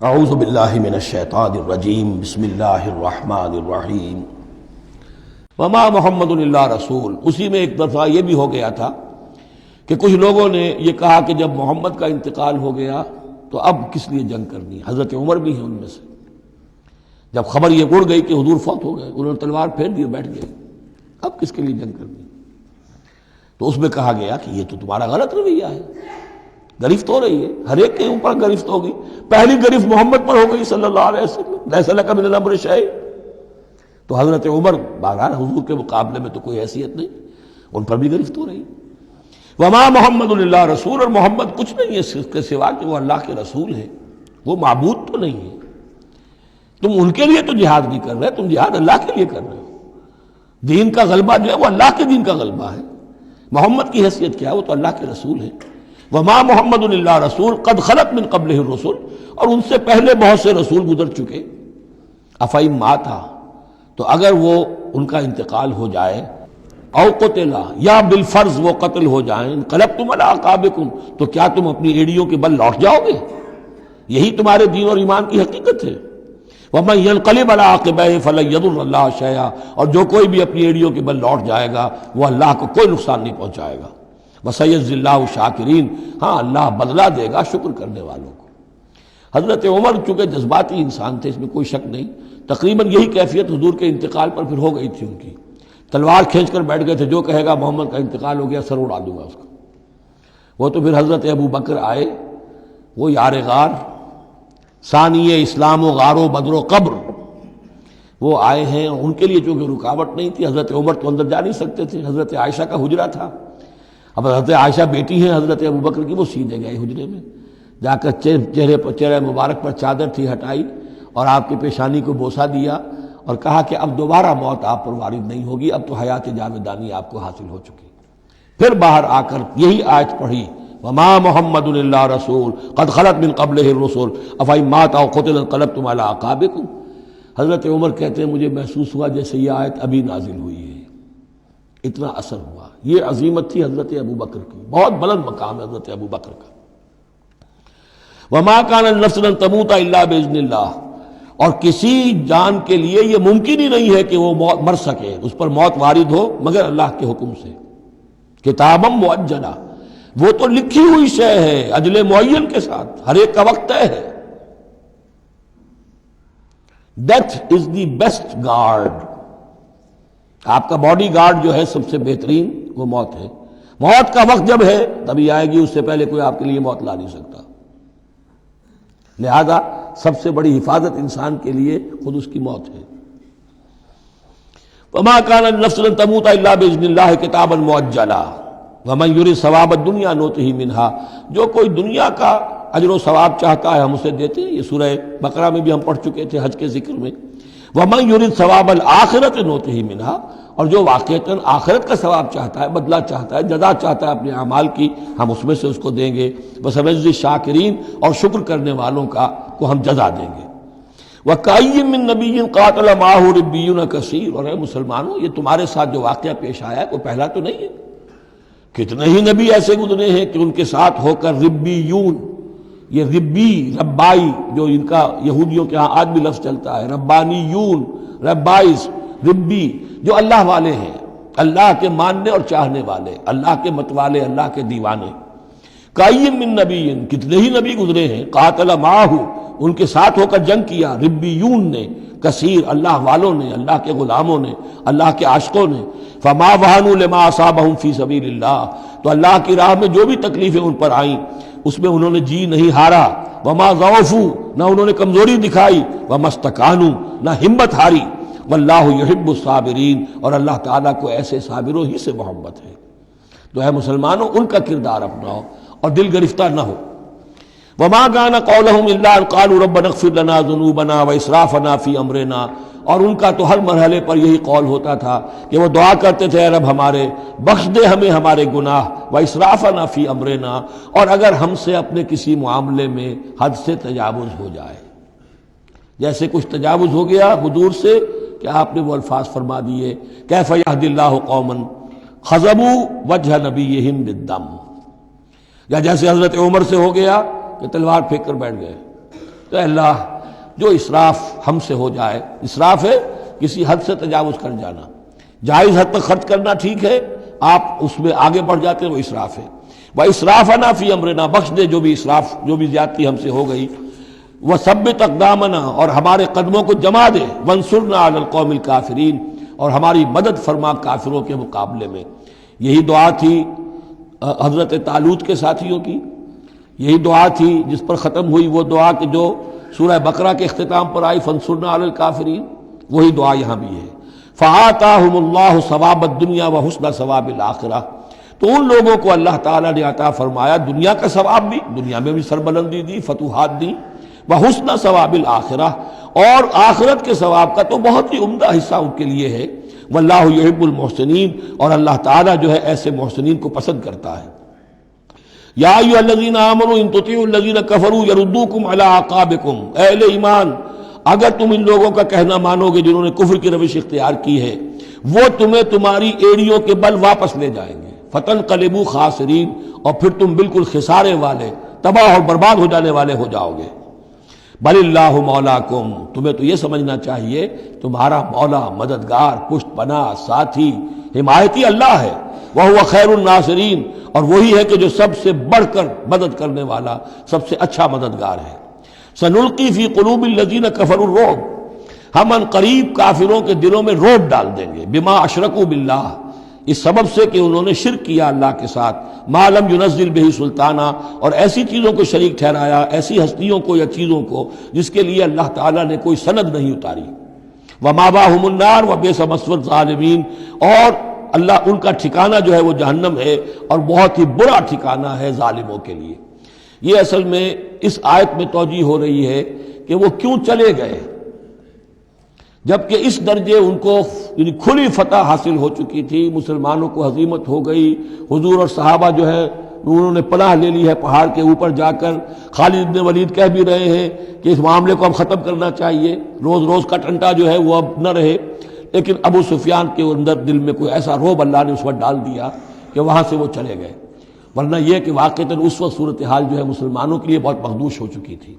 اعوذ باللہ من الشیطان الرجیم بسم اللہ الرحمن الرحیم وما محمد الا رسول۔ اسی میں ایک دفعہ یہ بھی ہو گیا تھا کہ کچھ لوگوں نے یہ کہا کہ جب محمد کا انتقال ہو گیا تو اب کس لیے جنگ کرنی ہے۔ حضرت عمر بھی ہیں ان میں سے، جب خبر یہ اڑ گئی کہ حضور فوت ہو گئے، انہوں نے تلوار پھیر دی اور بیٹھ گئے، اب کس کے لیے جنگ کرنی۔ تو اس میں کہا گیا کہ یہ تو تمہارا غلط رویہ ہے، گرفت ہو رہی ہے، ہر ایک کے اوپر گرفت ہوگی، پہلی گرفت محمد پر ہو گئی صلی اللہ علیہ وسلم، لیس لک من الامر شیء۔ تو حضرت عمر بہرحال حضور کے مقابلے میں تو کوئی حیثیت نہیں، ان پر بھی گرفت ہو رہی۔ وما محمد الا رسول، اور محمد کچھ نہیں ہے اس کے سوا کہ وہ اللہ کے رسول ہیں، وہ معبود تو نہیں ہے۔ تم ان کے لیے تو جہاد نہیں کر رہے، تم جہاد اللہ کے لیے کر رہے ہو۔ دین کا غلبہ جو ہے وہ اللہ کے دین کا غلبہ ہے۔ محمد کی حیثیت کیا ہے؟ وہ تو اللہ کے رسول ہیں۔ وما محمد الا رسول قد خلت من قبلہ الرسل، اور ان سے پہلے بہت سے رسول گزر چکے۔ افئن مات، تو اگر وہ ان کا انتقال ہو جائے، او قتلا، یا بالفرض وہ قتل ہو جائیں، انقلبتم علی اعقابکم، تو کیا تم اپنی ایڑیوں کے بل لوٹ جاؤ گے؟ یہی تمہارے دین اور ایمان کی حقیقت ہے۔ ومن ينقلب على عقبیہ فلن يضر اللہ شیئا، اور جو کوئی بھی اپنی ایڑیوں کے بل لوٹ جائے گا وہ اللہ کو کوئی نقصان نہیں پہنچائے گا۔ وسيجزي الله الشاکرین، ہاں اللہ بدلہ دے گا شکر کرنے والوں کو۔ حضرت عمر چونکہ جذباتی انسان تھے، اس میں کوئی شک نہیں، تقریباً یہی کیفیت حضور کے انتقال پر پھر ہو گئی تھی ان کی۔ تلوار کھینچ کر بیٹھ گئے تھے، جو کہے گا محمد کا انتقال ہو گیا سر اڑا دوں گا اس کا۔ وہ تو پھر حضرت ابو بکر آئے، وہ یار غار، ثانی اسلام و غار و بدر و قبر، وہ آئے ہیں۔ ان کے لیے چونکہ رکاوٹ نہیں تھی، حضرت عمر تو اندر جا نہیں سکتے تھے، حضرت عائشہ کا حجرہ تھا۔ اب حضرت عائشہ بیٹی ہیں حضرت ابو بکر کی، وہ سیدھے گئے حجرے میں، جا کر چہرے مبارک پر چادر تھی ہٹائی اور آپ کی پیشانی کو بوسہ دیا اور کہا کہ اب دوبارہ موت آپ پر وارد نہیں ہوگی، اب تو حیات جاویدانی آپ کو حاصل ہو چکی۔ پھر باہر آ کر یہی آیت پڑھی، وما محمد الا رسول قد خلت من قبلہ الرسل افئن مات او قتل انقلبتم علی اعقابکم۔ حضرت عمر کہتے ہیں مجھے محسوس ہوا جیسے یہ آیت ابھی نازل ہوئی ہے، اتنا اثر ہوا۔ یہ عظیمت تھی حضرت ابو بکر کی، بہت بلند مقام ہے حضرت ابو بکر کا۔ وما کان لنفس ان تموت الا باذن اللہ، اور کسی جان کے لیے یہ ممکن ہی نہیں ہے کہ وہ مر سکے، اس پر موت وارد ہو مگر اللہ کے حکم سے۔ کتابا مؤجلا، وہ تو لکھی ہوئی شے ہے اجل معین کے ساتھ، ہر ایک کا وقت طے ہے۔ Death is the best guard, آپ کا باڈی گارڈ جو ہے سب سے بہترین وہ موت ہے۔ موت کا وقت جب ہے تبھی آئے گی، اس سے پہلے کوئی آپ کے لیے موت لا نہیں سکتا۔ لہذا سب سے بڑی حفاظت انسان کے لیے خود اس کی موت ہے۔ وما كان لنفس ان تموت الا باذن اللہ کتابا مؤجلا ومن يرد ثواب الدنيا نؤته منها، جو کوئی دنیا کا اجر و ثواب چاہتا ہے ہم اسے دیتے ہیں۔ یہ سورہ بقرہ میں بھی ہم پڑھ چکے تھے حج کے ذکر میں۔ ومن يرد ثواب الآخرة نؤته منها، اور جو واقعتاً آخرت کا ثواب چاہتا ہے، بدلہ چاہتا ہے، جزا چاہتا ہے اپنے اعمال کی، ہم اس میں سے اس کو دیں گے۔ وسنجزی الشاکرین، اور شکر کرنے والوں کو ہم جزا دیں گے۔ وَكَأَيٍّ مِّن نَّبِيٍّ قَاتَلَ مَعَهُ رِبِّيُّونَ كَثِيرٌ، اور اے مسلمانوں یہ تمہارے ساتھ جو واقعہ پیش آیا ہے کوئی پہلا تو نہیں ہے۔ کتنے ہی نبی ایسے گزرے ہیں کہ ان کے ساتھ ہو کر ربیون، یہ ربی ربائی جو ان کا یہودیوں کے ہاں آج بھی لفظ چلتا ہے، ربانیون، ربائز، ربی، جو اللہ والے ہیں، اللہ کے ماننے اور چاہنے والے، اللہ کے متوالے، اللہ کے دیوانے۔ کائین من نبی، کتنے ہی نبی گزرے ہیں، قاتل معاہو، ان کے ساتھ ہو کر جنگ کیا، ربیون نے، کثیر، اللہ والوں نے، اللہ کے غلاموں نے، اللہ کے عاشقوں نے۔ فما وہنوا لما اصابہم فی سبیل اللہ، تو اللہ کی راہ میں جو بھی تکلیفیں ان پر آئیں اس میں انہوں نے جی نہیں ہارا۔ وما ضعفوا، نہ انہوں نے کمزوری دکھائی۔ وما استکانوا، نہ ہمت ہاری۔ واللہ یحب الصابرین، اور اللہ تعالیٰ کو ایسے صابروں ہی سے محبت ہے۔ تو اے مسلمانوں ان کا کردار اپناؤ اور دل گرفتہ نہ ہو۔ وما كان قولهم الا ان قالوا ربنا اغفر لنا ذنوبنا واسرافنا في امرنا، اور ان کا تو ہر مرحلے پر یہی قول ہوتا تھا کہ وہ دعا کرتے تھے اے رب ہمارے بخش دے ہمیں ہمارے گناہ، واسرافنا في امرنا، اور اگر ہم سے اپنے کسی معاملے میں حد سے تجاوز ہو جائے، جیسے کچھ تجاوز ہو گیا حضور سے کہ آپ نے وہ الفاظ فرما دیے کیف یہدی اللہ قوما خضبوا وجہ نبیہم بالدم، یا جیسے حضرت عمر سے ہو گیا کہ تلوار پھینک کر بیٹھ گئے، تو اللہ جو اسراف ہم سے ہو جائے، اسراف ہے کسی حد سے تجاوز کر جانا، جائز حد تک خرچ کرنا ٹھیک ہے، آپ اس میں آگے بڑھ جاتے ہیں وہ اسراف ہے۔ وَإِسْرَافَنَا فِي أَمْرِنَا، بخش دے جو بھی اسراف، جو بھی زیادتی ہم سے ہو گئی۔ وَثَبِّتْ أَقْدَامَنَا، اور ہمارے قدموں کو جما دے۔ وَانصُرْنَا عَلَى الْقَوْمِ الْكَافِرِينَ، اور ہماری مدد فرما کافروں کے مقابلے میں۔ یہی دعا تھی حضرت طالوت کے ساتھیوں کی، یہی دعا تھی جس پر ختم ہوئی وہ دعا کہ جو سورہ بقرہ کے اختتام پر آئی، فَانصُرْنَا عَلَى الْكَافِرِينَ، وہی دعا یہاں بھی ہے۔ فَآتَاهُمُ اللَّهُ ثَوَابَ الدُّنْيَا وَحُسْنَ ثَوَابِ الْآخِرَةِ، تو ان لوگوں کو اللہ تعالیٰ نے عطا فرمایا دنیا کا ثواب بھی، دنیا میں بھی سربلندی دی، فتوحات دی، وحسن ثواب الآخرہ، اور آخرت کے ثواب کا تو بہت ہی عمدہ حصہ ان کے لیے ہے۔ واللہ یحب المحسنین، اور اللہ تعالیٰ جو ہے ایسے محسنین کو پسند کرتا ہے۔ یا ایھا الذین آمنوا ان تطیعوا الذین کفروا یردوکم علی اعقابکم، اے اہل ایمان اگر تم ان لوگوں کا کہنا مانو گے جنہوں نے کفر کی روش اختیار کی ہے، وہ تمہیں تمہاری ایڑیوں کے بل واپس لے جائیں گے، فتنقلبوا خاسرین، اور پھر تم بالکل خسارے والے، تباہ اور برباد ہو جانے والے ہو جاؤ گے۔ بل اللہ مولاکم، تمہیں تو یہ سمجھنا چاہیے تمہارا مولا، مددگار، پشت پناہ، ساتھی، حمایتی اللہ ہے۔ وہو خیر الناصرین، اور وہی ہے کہ جو سب سے بڑھ کر مدد کرنے والا، سب سے اچھا مددگار ہے۔ سنلقی فی قلوب الذین کفروا الرعب، ہم ان قریب کافروں کے دلوں میں رعب ڈال دیں گے، بما اشرکوا باللہ، اس سبب سے کہ انہوں نے شرک کیا اللہ کے ساتھ، ما لم ینزل بہ سلطانہ، اور ایسی چیزوں کو شریک ٹھہرایا، ایسی ہستیوں کو یا چیزوں کو جس کے لیے اللہ تعالیٰ نے کوئی سند نہیں اتاری۔ ومأواہم النار وبئس مثوی الظالمین، اور اللہ ان کا ٹھکانہ جو ہے وہ جہنم ہے، اور بہت ہی برا ٹھکانہ ہے ظالموں کے لیے۔ یہ اصل میں اس آیت میں توجیہ ہو رہی ہے کہ وہ کیوں چلے گئے، جبکہ اس درجے ان کو یعنی کھلی فتح حاصل ہو چکی تھی، مسلمانوں کو ہزیمت ہو گئی، حضور اور صحابہ جو ہے انہوں نے پناہ لے لی ہے پہاڑ کے اوپر جا کر۔ خالد بن ولید کہہ بھی رہے ہیں کہ اس معاملے کو اب ختم کرنا چاہیے، روز روز کا ٹنٹا جو ہے وہ اب نہ رہے، لیکن ابو سفیان کے اندر دل میں کوئی ایسا رعب اللہ نے اس وقت ڈال دیا کہ وہاں سے وہ چلے گئے، ورنہ یہ کہ واقعتاً اس وقت صورتحال جو ہے مسلمانوں کے لیے بہت مخدوش ہو چکی تھی۔